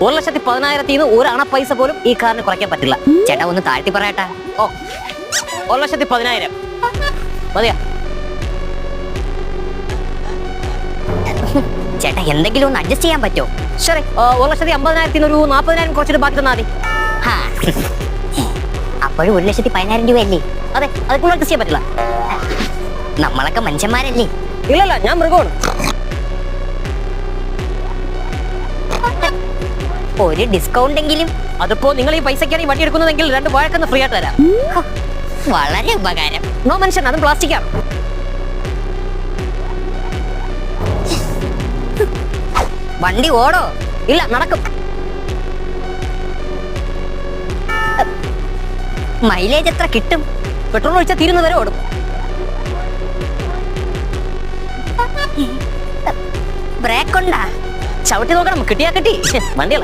1,10,000 ഒരു അണ പൈസ പോലും ഈ കാറിന് കുറയ്ക്കാൻ പറ്റില്ല. ചേട്ടാ ഒന്ന് താഴ്ത്തി പറയട്ടെ. ഓ 1,10,000 മതിയാ? ചേട്ടാ എന്തെങ്കിലും ഒന്ന് അഡ്ജസ്റ്റ് ചെയ്യാൻ പറ്റുമോ? ശരി, 1,50,000 ഒരു 40,000 കുറച്ചിട്ട് ബാക്കി തന്നാൽ മതി. അപ്പോഴും 1,10,000 രൂപയല്ലേ? അതെ, അതിപ്പോൾ അഡ്ജസ്റ്റ് ചെയ്യാൻ പറ്റില്ല. നമ്മളൊക്കെ മനുഷ്യന്മാരല്ലേ? ഇല്ലല്ല, ഞാൻ മൃഗമാണ്. ഒരു ഡിസ്കൗണ്ട് എങ്കിലും. അതിപ്പോ നിങ്ങൾ ഈ പൈസക്കാണ് ഈ വണ്ടി എടുക്കുന്നതെങ്കിൽ 2 വാഴക്കൊന്ന് ഫ്രീ ആയിട്ട് തരാം. വളരെ ഉപകാരം. നോ മനുഷ്യൻ, അതും പ്ലാസ്റ്റിക്കാണ്. വണ്ടി ഓടോ? ഇല്ല, നടക്കും. മൈലേജ് എത്ര കിട്ടും? പെട്രോൾ ഒഴിച്ചാൽ തീരുന്നവരെ ഓടും. ബ്രേക്ക് ഉണ്ടാ? ചവിട്ടി നോക്കണം, കിട്ടിയാ കിട്ടി. വണ്ടിയല്ല.